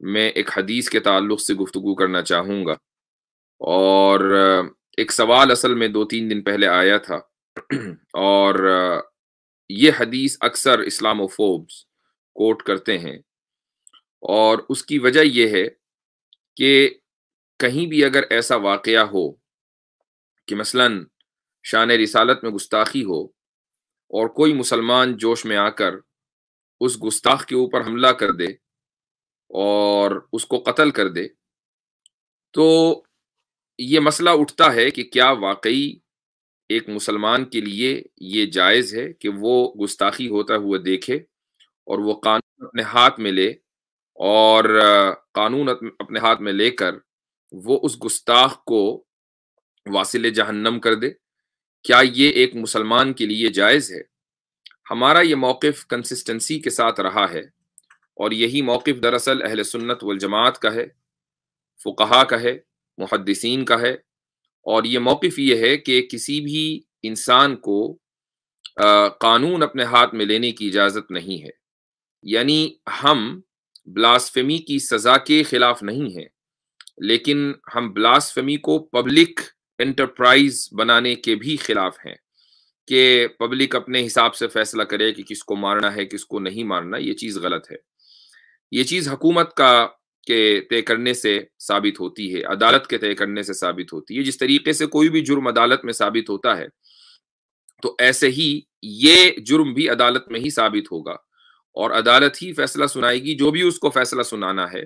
میں ایک حدیث کے تعلق سے گفتگو کرنا چاہوں گا، اور ایک سوال اصل میں 2-3 دن پہلے آیا تھا اور یہ حدیث اکثر اسلاموفوبس کوٹ کرتے ہیں، اور اس کی وجہ یہ ہے کہ کہیں بھی اگر ایسا واقعہ ہو کہ مثلاً شان رسالت میں گستاخی ہو اور کوئی مسلمان جوش میں آ کر اس گستاخ کے اوپر حملہ کر دے اور اس کو قتل کر دے، تو یہ مسئلہ اٹھتا ہے کہ کیا واقعی ایک مسلمان کے لیے یہ جائز ہے کہ وہ گستاخی ہوتا ہوا دیکھے اور وہ قانون اپنے ہاتھ میں لے، اور قانون اپنے ہاتھ میں لے کر وہ اس گستاخ کو واصل جہنم کر دے؟ کیا یہ ایک مسلمان کے لیے جائز ہے؟ ہمارا یہ موقف کنسسٹنسی کے ساتھ رہا ہے، اور یہی موقف دراصل اہل سنت والجماعت کا ہے، فقہا کا ہے، محدثین کا ہے، اور یہ موقف یہ ہے کہ کسی بھی انسان کو قانون اپنے ہاتھ میں لینے کی اجازت نہیں ہے۔ یعنی ہم بلاسفیمی کی سزا کے خلاف نہیں ہیں، لیکن ہم بلاسفیمی کو پبلک انٹرپرائز بنانے کے بھی خلاف ہیں کہ پبلک اپنے حساب سے فیصلہ کرے کہ کس کو مارنا ہے کس کو نہیں مارنا۔ یہ چیز غلط ہے، یہ چیز حکومت کا کے طے کرنے سے ثابت ہوتی ہے، عدالت کے طے کرنے سے ثابت ہوتی ہے۔ جس طریقے سے کوئی بھی جرم عدالت میں ثابت ہوتا ہے، تو ایسے ہی یہ جرم بھی عدالت میں ہی ثابت ہوگا، اور عدالت ہی فیصلہ سنائے گی جو بھی اس کو فیصلہ سنانا ہے۔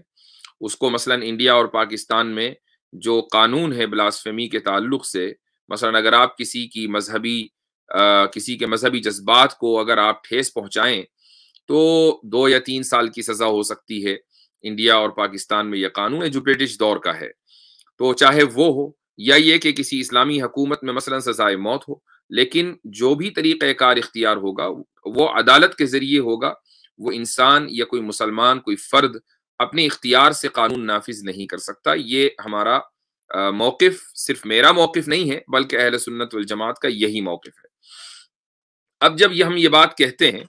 اس کو مثلا انڈیا اور پاکستان میں جو قانون ہے بلاسفیمی کے تعلق سے، مثلا اگر آپ کسی کے مذہبی جذبات کو اگر آپ ٹھیس پہنچائیں تو 2 یا 3 سال کی سزا ہو سکتی ہے۔ انڈیا اور پاکستان میں یہ قانون ہے جو برٹش دور کا ہے، تو چاہے وہ ہو یا یہ کہ کسی اسلامی حکومت میں مثلا سزائے موت ہو، لیکن جو بھی طریقہ کار اختیار ہوگا وہ عدالت کے ذریعے ہوگا۔ وہ انسان یا کوئی مسلمان، کوئی فرد اپنے اختیار سے قانون نافذ نہیں کر سکتا۔ یہ ہمارا موقف صرف میرا موقف نہیں ہے، بلکہ اہل سنت والجماعت کا یہی موقف ہے۔ اب جب ہم یہ بات کہتے ہیں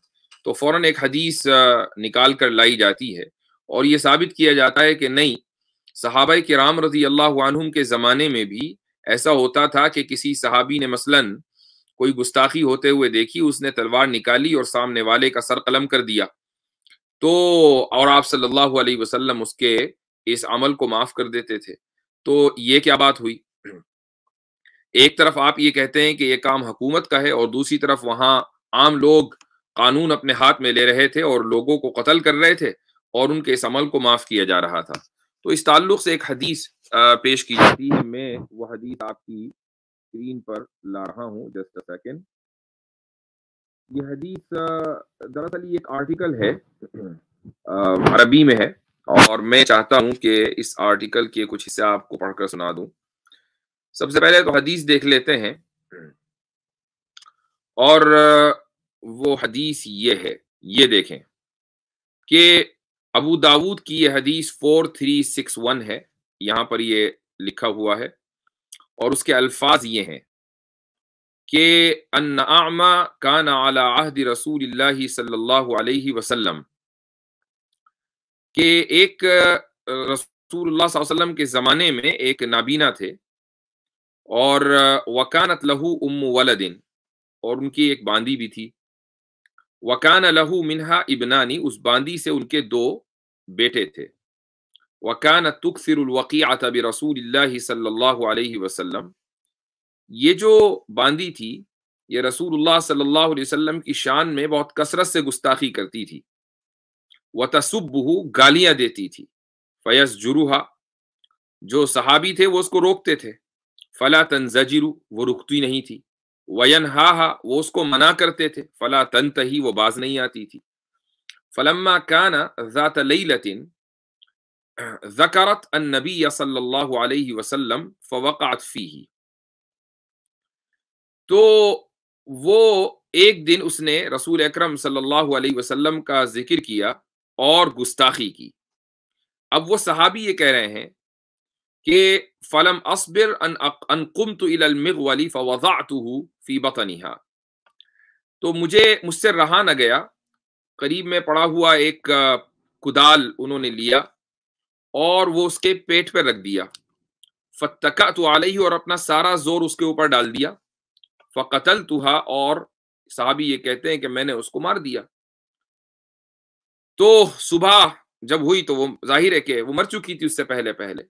تو فوراً ایک حدیث نکال کر لائی جاتی ہے، اور یہ ثابت کیا جاتا ہے کہ نہیں، صحابہ کرام رضی اللہ عنہم کے زمانے میں بھی ایسا ہوتا تھا کہ کسی صحابی نے مثلاً کوئی گستاخی ہوتے ہوئے دیکھی، اس نے تلوار نکالی اور سامنے والے کا سر قلم کر دیا، تو اور آپ صلی اللہ علیہ وسلم اس کے اس عمل کو معاف کر دیتے تھے۔ تو یہ کیا بات ہوئی؟ ایک طرف آپ یہ کہتے ہیں کہ یہ کام حکومت کا ہے، اور دوسری طرف وہاں عام لوگ قانون اپنے ہاتھ میں لے رہے تھے اور لوگوں کو قتل کر رہے تھے، اور ان کے اس عمل کو معاف کیا جا رہا تھا۔ تو اس تعلق سے ایک حدیث پیش کی جاتی ہے، میں وہ حدیث آپ کی اسکرین پر لا رہا ہوں، جسٹ اے سیکنڈ۔ یہ حدیث دراصل یہ ایک آرٹیکل ہے، عربی میں ہے، اور میں چاہتا ہوں کہ اس آرٹیکل کے کچھ حصے آپ کو پڑھ کر سنا دوں۔ سب سے پہلے تو حدیث دیکھ لیتے ہیں، اور وہ حدیث یہ ہے، یہ دیکھیں کہ ابو داود کی یہ حدیث 4361 ہے، یہاں پر یہ لکھا ہوا ہے، اور اس کے الفاظ یہ ہیں کہ ان اعمى كان على عهد رسول اللہ صلی اللہ علیہ وسلم، کہ ایک رسول اللہ صلی اللہ علیہ وسلم کے زمانے میں ایک نابینا تھے، اور وکانت لہو ام ولد، اور ان کی ایک باندی بھی تھی، وکان لہو منہا ابنانی، اس باندی سے ان کے 2 بیٹے تھے، وکانت تکثر الوقیعۃ برسول اللہ صلی اللہ علیہ وسلم، یہ جو باندی تھی یہ رسول اللہ صلی اللہ علیہ وسلم کی شان میں بہت کثرت سے گستاخی کرتی تھی، وتسبہ، گالیاں دیتی تھی، فیسجرها، جو صحابی تھے وہ اس کو روکتے تھے، فلا تنزجر، وہ رکتی نہیں تھی، وینہاها، وہ اس کو منع کرتے تھے، فلا تنتہی، وہ باز نہیں آتی تھی، فلما كان ذات لیلۃ ذکرت النبی صلی اللہ علیہ وسلم فوقعت فیہ، تو وہ ایک دن اس نے رسول اکرم صلی اللہ علیہ وسلم کا ذکر کیا اور گستاخی کی۔ اب وہ صحابی یہ کہہ رہے ہیں کہ فلم اصبر ان قمت الى المغول فوضعته في بطنها، تو مجھ سے رہا نہ گیا، قریب میں پڑا ہوا ایک کدال انہوں نے لیا اور وہ اس کے پیٹ پہ رکھ دیا. فاتکأت علیہ، اور اپنا سارا زور اس کے اوپر ڈال دیا. فقتلتها، اور صحابی یہ کہتے ہیں کہ میں نے اس کو مار دیا. تو صبح جب ہوئی تو وہ ظاہر ہے کہ وہ مر چکی تھی اس سے پہلے.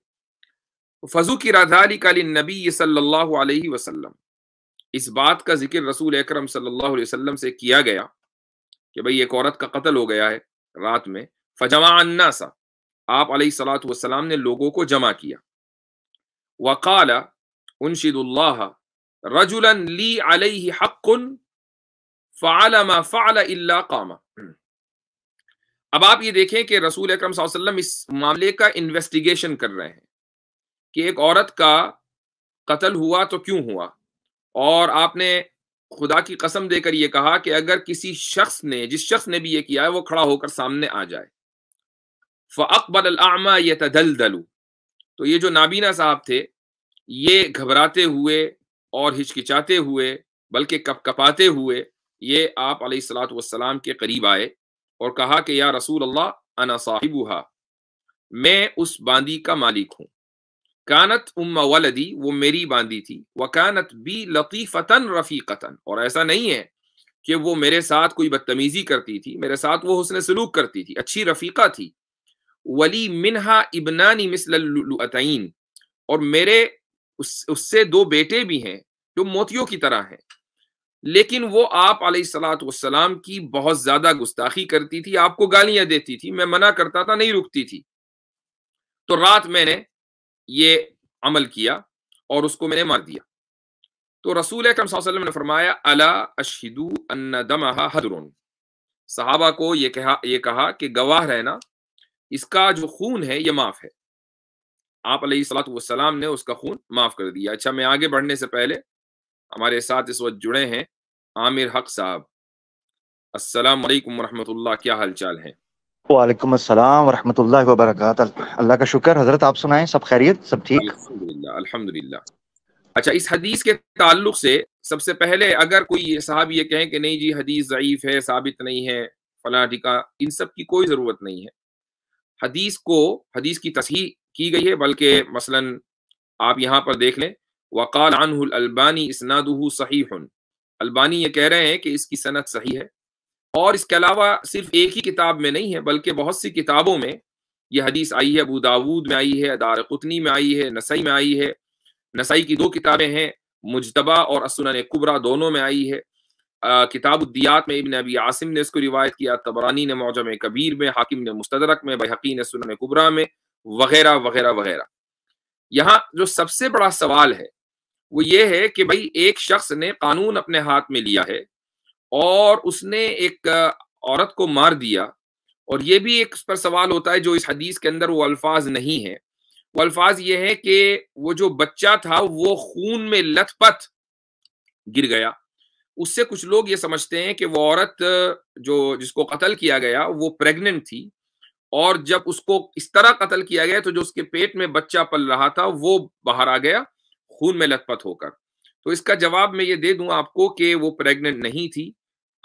فذکر ذلک للنبی صلی اللہ علیہ وسلم، اس بات کا ذکر رسول اکرم صلی اللہ علیہ وسلم سے کیا گیا کہ بھئی ایک عورت کا قتل ہو گیا ہے رات میں. فجمع الناس، آپ علیہ الصلوۃ والسلام نے لوگوں کو جمع کیا. وقال انشد اللہ رجلا لی علیہ حق فعل ما فعل الا قام. اب آپ یہ دیکھیں کہ رسول اکرم صلی اللہ علیہ وسلم اس معاملے کا انویسٹیگیشن کر رہے ہیں کہ ایک عورت کا قتل ہوا تو کیوں ہوا، اور آپ نے خدا کی قسم دے کر یہ کہا کہ اگر کسی شخص نے، جس شخص نے بھی یہ کیا ہے، وہ کھڑا ہو کر سامنے آ جائے. فاقبل الاعمى يتدلدل، تو یہ جو نابینا صاحب تھے یہ گھبراتے ہوئے اور ہچکچاتے ہوئے بلکہ کپ کپاتے ہوئے یہ آپ علیہ الصلوۃ والسلام کے قریب آئے اور کہا کہ یا رسول اللہ انا صاحبها، میں اس باندی کا مالک ہوں. کانت ام ولدی، وہ میری باندی تھی. وکانت بی لطیفتن رفیقتن، اور ایسا نہیں ہے کہ وہ میرے ساتھ کوئی بدتمیزی کرتی تھی، میرے ساتھ وہ حسن سلوک کرتی تھی، اچھی رفیقہ تھی. ولی منہا ابنانی مثل اللؤلؤتین، اور میرے اس سے دو بیٹے بھی ہیں جو موتیوں کی طرح ہیں. لیکن وہ آپ علیہ الصلوۃ والسلام کی بہت زیادہ گستاخی کرتی تھی، آپ کو گالیاں دیتی تھی. میں منع کرتا تھا، نہیں رکتی تھی. تو رات میں نے یہ عمل کیا اور اس کو میں نے مار دیا. تو رسول اکرم صلی اللہ علیہ وسلم نے فرمایا الا اشہدو ان دمہا حدر، صحابہ کو یہ کہا کہ گواہ رہنا، اس کا جو خون ہے یہ معاف ہے. آپ علیہ الصلوۃ والسلام نے اس کا خون معاف کر دیا. اچھا، میں آگے بڑھنے سے پہلے ہمارے ساتھ اس وقت جڑے ہیں عامر حق صاحب. السلام علیکم ورحمۃ اللہ، کیا حال چال ہیں؟ وعلیکم السلام ورحمۃ اللہ وبرکاتہ. اللہ کا شکر. حضرت آپ سنائیں، سب خیریت، سب ٹھیک؟ الحمدللہ الحمدللہ. اچھا، اس حدیث کے تعلق سے سب سے پہلے اگر کوئی صاحب یہ کہیں کہ نہیں جی حدیث ضعیف ہے، ثابت نہیں ہے، فلاں ٹھیکا، ان سب کی کوئی ضرورت نہیں ہے. حدیث کی تصحیح کی گئی ہے، بلکہ مثلا آپ یہاں پر دیکھ لیں وقال عنہ الالبانی اسنادہ صحیح، البانی یہ کہہ رہے ہیں کہ اس کی سند صحیح ہے. اور اس کے علاوہ صرف ایک ہی کتاب میں نہیں ہے بلکہ بہت سی کتابوں میں یہ حدیث آئی ہے. ابو داود میں آئی ہے، دارقطنی میں آئی ہے، نسائی میں آئی ہے. نسائی کی دو کتابیں ہیں، مجتبہ اور السنن کبریٰ، دونوں میں آئی ہے. کتاب الدیات میں ابن ابی عاصم نے اس کو روایت کیا، طبرانی نے معجم کبیر میں، حاکم نے مستدرک میں، بہقی نے سنن کبریٰ میں، وغیرہ وغیرہ وغیرہ. یہاں جو سب سے بڑا سوال ہے وہ یہ ہے کہ بھئی ایک شخص نے قانون اپنے ہاتھ میں لیا ہے اور اس نے ایک عورت کو مار دیا، اور یہ بھی ایک پر سوال ہوتا ہے جو اس حدیث کے اندر وہ الفاظ نہیں ہیں. وہ الفاظ یہ ہے کہ وہ جو بچہ تھا وہ خون میں لت پت گر گیا. اس سے کچھ لوگ یہ سمجھتے ہیں کہ وہ عورت جس کو قتل کیا گیا وہ پریگننٹ تھی، اور جب اس کو اس طرح قتل کیا گیا تو جو اس کے پیٹ میں بچہ پل رہا تھا وہ باہر آ گیا خون میں لت پت ہو کر. تو اس کا جواب میں یہ دے دوں آپ کو کہ وہ پریگننٹ نہیں تھی.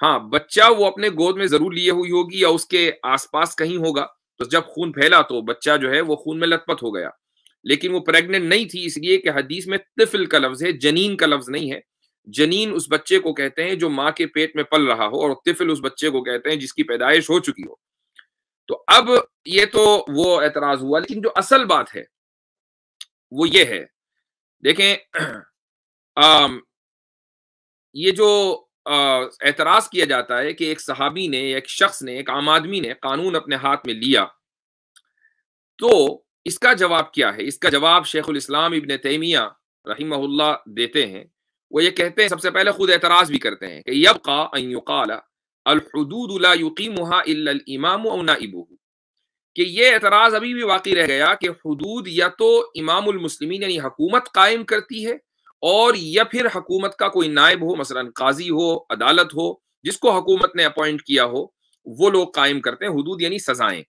ہاں، بچہ وہ اپنے گود میں ضرور لیے ہوئی ہوگی یا اس کے آس پاس کہیں ہوگا، تو جب خون پھیلا تو بچہ جو ہے وہ خون میں لت پت ہو گیا. لیکن وہ پریگننٹ نہیں تھی، اس لیے کہ حدیث میں طفل کا لفظ ہے، جنین کا لفظ نہیں ہے. جنین اس بچے کو کہتے ہیں جو ماں کے پیٹ میں پل رہا ہو، اور طفل اس بچے کو کہتے ہیں جس کی پیدائش ہو چکی ہو. تو اب یہ تو وہ اعتراض ہوا، لیکن جو اصل بات ہے وہ یہ ہے، دیکھیں یہ جو اعتراض کیا جاتا ہے کہ ایک صحابی نے، ایک شخص نے، ایک عام آدمی نے قانون اپنے ہاتھ میں لیا، تو اس کا جواب کیا ہے؟ اس کا جواب شیخ الاسلام ابن تیمیہ رحمہ اللہ دیتے ہیں. وہ یہ کہتے ہیں، سب سے پہلے خود اعتراض بھی کرتے ہیں کہ یبقى ان يقال الحدود لا يقيمها الا الامام او نائبه، کہ یہ اعتراض ابھی بھی باقی رہ گیا کہ حدود یا تو امام المسلمین یعنی حکومت قائم کرتی ہے، اور یا پھر حکومت کا کوئی نائب ہو، مثلا قاضی ہو، عدالت ہو، جس کو حکومت نے اپوائنٹ کیا ہو، وہ لوگ قائم کرتے ہیں حدود یعنی سزائیں.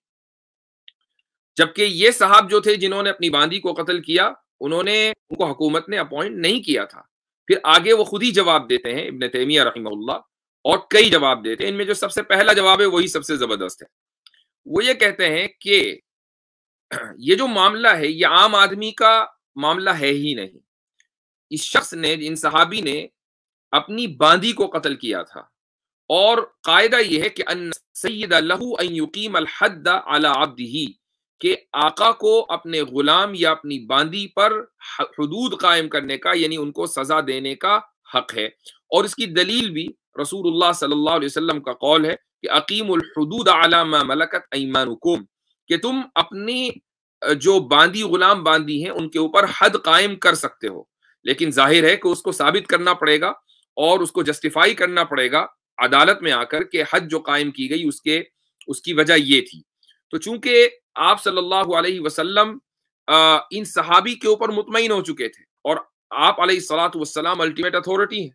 جبکہ یہ صاحب جو تھے جنہوں نے اپنی باندی کو قتل کیا، ان کو حکومت نے اپوائنٹ نہیں کیا تھا. پھر آگے وہ خود ہی جواب دیتے ہیں ابن تیمیہ رحمہ اللہ، اور کئی جواب دیتے ہیں. ان میں جو سب سے پہلا جواب ہے وہی سب سے زبردست ہے. وہ یہ کہتے ہیں کہ یہ جو معاملہ ہے یہ عام آدمی کا معاملہ ہے ہی نہیں. اس شخص نے، ان صحابی نے اپنی باندی کو قتل کیا تھا، اور قاعدہ یہ ہے کہ ان سید لہو ان یقیم الحد علی عبدہ، کہ آقا کو اپنے غلام یا اپنی باندی پر حدود قائم کرنے کا، یعنی ان کو سزا دینے کا حق ہے. اور اس کی دلیل بھی رسول اللہ صلی اللہ علیہ وسلم کا قول ہے کہ اقیم الحدود علی ما ملکت ایمانکم، کہ تم اپنی جو باندی غلام باندی ہیں ان کے اوپر حد قائم کر سکتے ہو، لیکن ظاہر ہے کہ اس کو ثابت کرنا پڑے گا اور اس کو جسٹیفائی کرنا پڑے گا عدالت میں آ کر کہ حد جو قائم کی گئی اس کی وجہ یہ تھی. تو چونکہ آپ صلی اللہ علیہ وسلم ان صحابی کے اوپر مطمئن ہو چکے تھے، اور آپ علیہ الصلوۃ والسلام الٹیمیٹ اتھارٹی ہیں،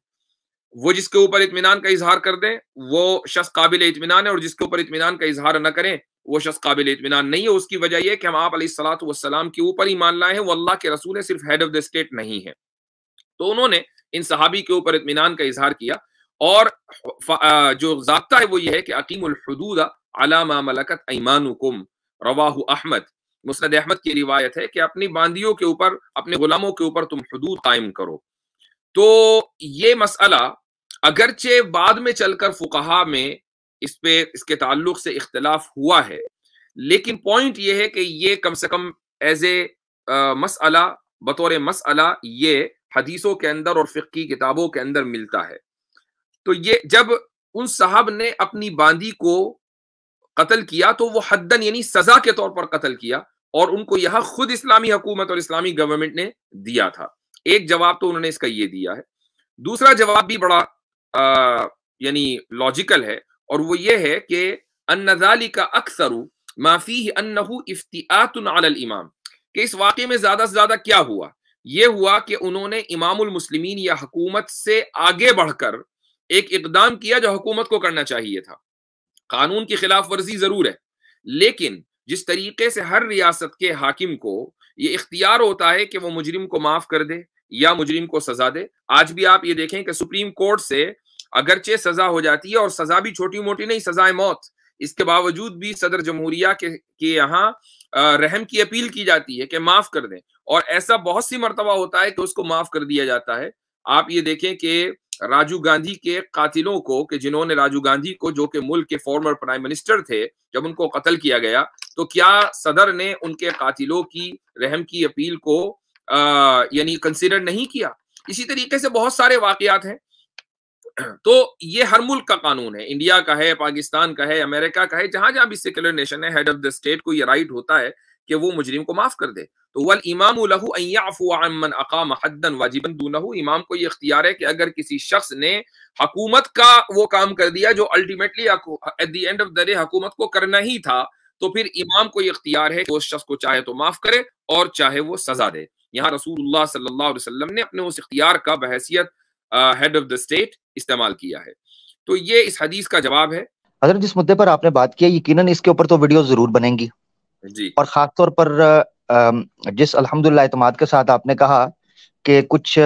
وہ جس کے اوپر اطمینان کا اظہار کر دیں وہ شخص قابل اطمینان ہے، اور جس کے اوپر اطمینان کا اظہار نہ کریں وہ شخص قابل اطمینان نہیں ہے. اس کی وجہ یہ کہ ہم آپ علیہ الصلوۃ والسلام کے اوپر ایمان لائے ہیں، وہ اللہ کے رسول ہے، صرف ہیڈ آف دا اسٹیٹ نہیں ہے. تو انہوں نے ان صحابی کے اوپر اطمینان کا اظہار کیا، اور جو ضابطہ ہے وہ یہ ہے کہ اقیم الحدود علی ما ملکت ایمانکم، رواہ احمد، مسند احمد کی روایت ہے کہ اپنی باندیوں کے اوپر، اپنے غلاموں کے اوپر تم حدود قائم کرو. تو یہ مسئلہ اگرچہ بعد میں چل کر فقہا میں اس کے تعلق سے اختلاف ہوا ہے، لیکن پوائنٹ یہ ہے کہ یہ کم سے کم ایز اے مسئلہ، بطور مسئلہ یہ حدیثوں کے اندر اور فقہ کی کتابوں کے اندر ملتا ہے. تو یہ جب ان صاحب نے اپنی باندی کو قتل کیا تو وہ حدن یعنی سزا کے طور پر قتل کیا، اور ان کو یہاں خود اسلامی حکومت اور اسلامی گورنمنٹ نے دیا تھا. ایک جواب تو انہوں نے اس کا یہ دیا ہے. دوسرا جواب بھی بڑا یعنی لاجیکل ہے، اور وہ یہ ہے کہ ان ذالک اکثر ما فیہ انہ افتئات علی الامام، کہ اس واقعے میں زیادہ سے زیادہ کیا ہوا، یہ ہوا کہ انہوں نے امام المسلمین یا حکومت سے آگے بڑھ کر ایک اقدام کیا جو حکومت کو کرنا چاہیے تھا. قانون کی خلاف ورزی ضرور ہے، لیکن جس طریقے سے ہر ریاست کے حاکم کو یہ اختیار ہوتا ہے کہ وہ مجرم کو معاف کر دے یا مجرم کو سزا دے. آج بھی آپ یہ دیکھیں کہ سپریم کورٹ سے اگرچہ سزا ہو جاتی ہے، اور سزا بھی چھوٹی موٹی نہیں، سزائے موت، اس کے باوجود بھی صدر جمہوریہ کے یہاں رحم کی اپیل کی جاتی ہے کہ معاف کر دیں، اور ایسا بہت سی مرتبہ ہوتا ہے کہ اس کو معاف کر دیا جاتا ہے. آپ یہ دیکھیں کہ راجیو گاندھی کے قاتلوں کو، کہ جنہوں نے راجیو گاندھی کو، جو کہ ملک کے فارمر پرائم منسٹر تھے، جب ان کو قتل کیا گیا تو کیا صدر نے ان کے قاتلوں کی رحم کی اپیل کو یعنی کنسیڈر نہیں کیا؟ اسی طریقے سے بہت سارے واقعات ہیں. تو یہ ہر ملک کا قانون ہے، انڈیا کا ہے، پاکستان کا ہے، امریکہ کا ہے، جہاں جہاں بھی سیکولر نیشن ہے، ہیڈ آف دا اسٹیٹ کو یہ رائٹ ہوتا ہے کہ وہ مجرم کو معاف کر دے. تو والامام له ان يعفو عن من اقام حدا واجبا دونه، امام کو یہ اختیار ہے کہ اگر کسی شخص نے حکومت کا وہ کام کر دیا جو ultimately at the end of the day حکومت کو کرنا ہی تھا، تو پھر امام کو یہ اختیار ہے کہ اس شخص کو چاہے تو معاف کرے اور چاہے وہ سزا دے. یہاں رسول اللہ صلی اللہ علیہ وسلم نے اپنے اس اختیار کا بحیثیت ہیڈ آف دا اسٹیٹ استعمال کیا ہے. تو یہ اس حدیث کا جواب ہے. حضرت جس مدعے پر آپ نے بات کیا، یقیناً اس کے اوپر تو ویڈیو ضرور بنیں گی جی، اور خاص طور پر جس الحمدللہ اعتماد کے ساتھ آپ نے کہا کہ کچھ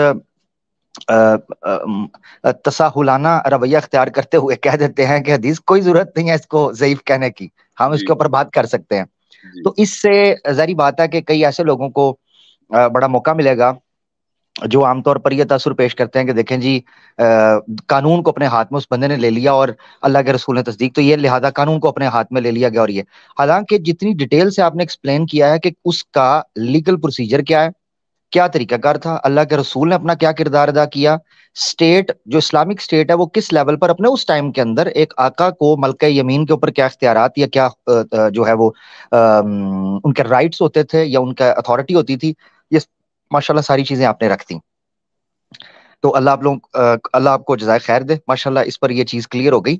تساہلانہ رویہ اختیار کرتے ہوئے کہہ دیتے ہیں کہ حدیث کوئی ضرورت نہیں ہے اس کو ضعیف کہنے کی، ہم اس کے اوپر بات کر سکتے ہیں. تو اس سے ظاہری بات ہے کہ کئی ایسے لوگوں کو بڑا موقع ملے گا جو عام طور پر یہ تاثر پیش کرتے ہیں کہ دیکھیں جی قانون کو اپنے ہاتھ میں اس بندے نے لے لیا اور اللہ کے رسول نے تصدیق تو یہ، لہذا قانون کو اپنے ہاتھ میں لے لیا گیا. اور یہ حالانکہ جتنی ڈیٹیل سے آپ نے ایکسپلین کیا ہے کہ اس کا لیگل پروسیجر کیا ہے، کیا طریقہ کار تھا، اللہ کے رسول نے اپنا کیا کردار ادا کیا، اسٹیٹ جو اسلامک اسٹیٹ ہے وہ کس لیول پر اپنے اس ٹائم کے اندر ایک آقا کو ملکہ یمین کے اوپر کیا اختیارات یا کیا جو ہے وہ ان کے رائٹس ہوتے تھے یا ان کا اتھارٹی ہوتی تھی، یہ ماشاءاللہ ساری چیزیں آپ نے رکھ دی. تو اللہ آپ کو جزائے خیر دے، ماشاءاللہ اس پر یہ چیز کلیئر ہو گئی.